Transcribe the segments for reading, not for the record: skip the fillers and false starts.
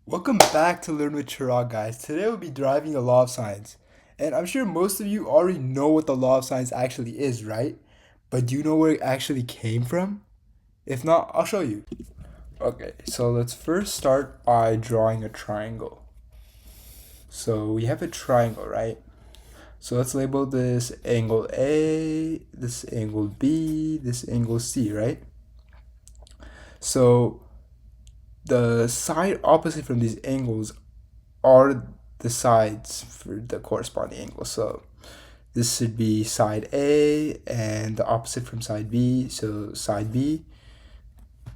Welcome back to Learn with Chirag, guys. Today we'll be deriving the law of sines. And I'm sure most of you already know what the law of sines actually is, right? But do you know where it actually came from? If not, I'll show you. Okay, so let's first start by drawing a triangle. So we have a triangle, right? So let's label this angle A, this angle B, this angle C, right? So the side opposite from these angles are the sides for the corresponding angle. So this should be side A, and the opposite from side B, so side B.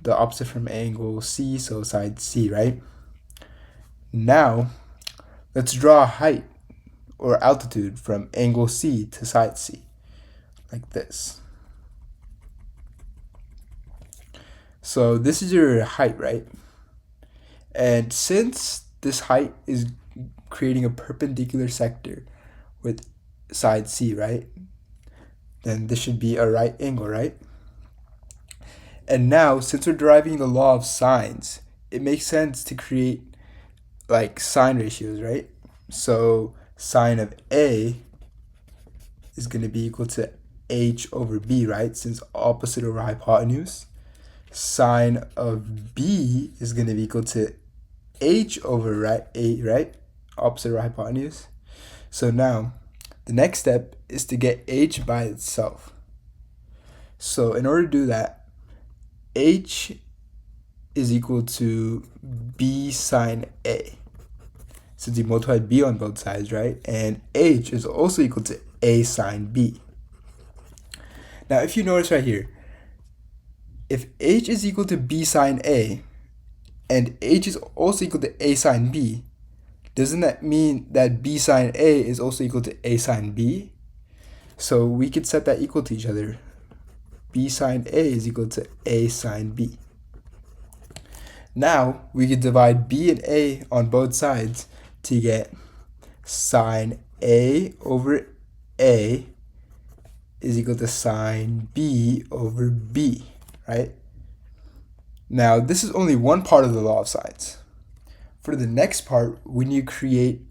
The opposite from angle C, so side C, right? Now, let's draw a height or altitude from angle C to side C, like this. So this is your height, right? And since this height is creating a perpendicular sector with side C, right? Then this should be a right angle, right? And now, since we're deriving the law of sines, it makes sense to create like sine ratios, right? So sine of A is going to be equal to h over b, right? Since opposite over hypotenuse. Sine of B is going to be equal to h over A, right? Opposite over hypotenuse. So now, the next step is to get h by itself. So in order to do that, h is equal to b sine A. Since you multiplied b on both sides, right? And h is also equal to a sine b. Now, if you notice right here, if h is equal to b sine A, and h is also equal to a sine b, doesn't that mean that b sine A is also equal to a sine b? So we could set that equal to each other. B sine A is equal to a sine b. Now we could divide b and a on both sides to get sine A over A is equal to sine B over B, right? Now this is only one part of the law of sines. For the next part, we need to create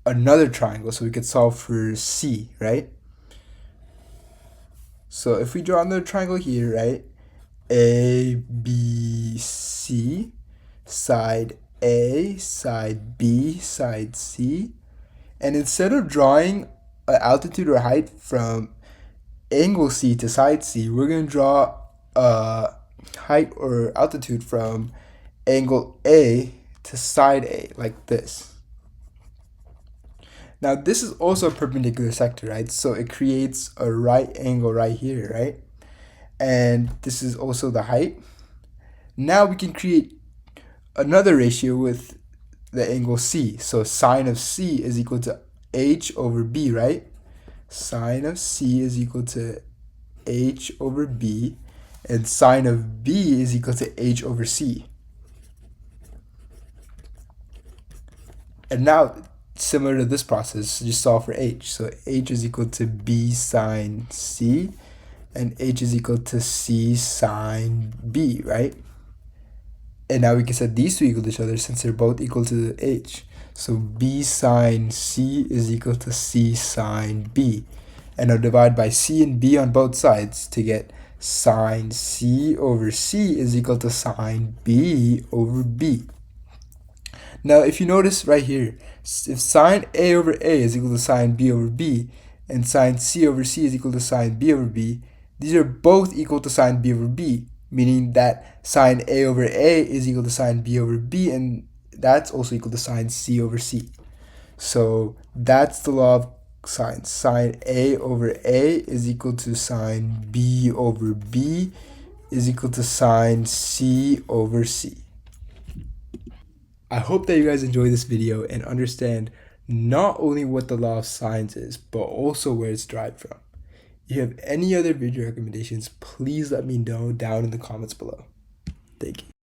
another triangle so we could solve for C, right? So if we draw another triangle here, right? A, B, C, side A, side B, side C. And instead of drawing an altitude or height from angle C to side C, we're going to draw a height or altitude from angle A to side A, like this. Now this is also a perpendicular sector, right? So it creates a right angle right here, right? And this is also the height. Now we can create another ratio with the angle C. So sine of C is equal to h over b, right? Sine of C is equal to h over b, and sine of b is equal to h over c. And now, similar to this process, just solve for h. So h is equal to b sine c, and h is equal to c sine b, right? And now we can set these two equal to each other since they're both equal to h. So b sine c is equal to c sine b. And now divide by c and b on both sides to get sine c over c is equal to sine b over b. Now, if you notice right here, if sine A over A is equal to sine B over B, and sine C over C is equal to sine B over B, these are both equal to sine B over B, meaning that sine A over A is equal to sine B over B, and that's also equal to sine C over C. So that's the law of sines. Sine A over A is equal to sine B over B is equal to sine C over C. I hope that you guys enjoy this video and understand not only what the law of sines is, but also where it's derived from. If you have any other video recommendations, please let me know down in the comments below. Thank you.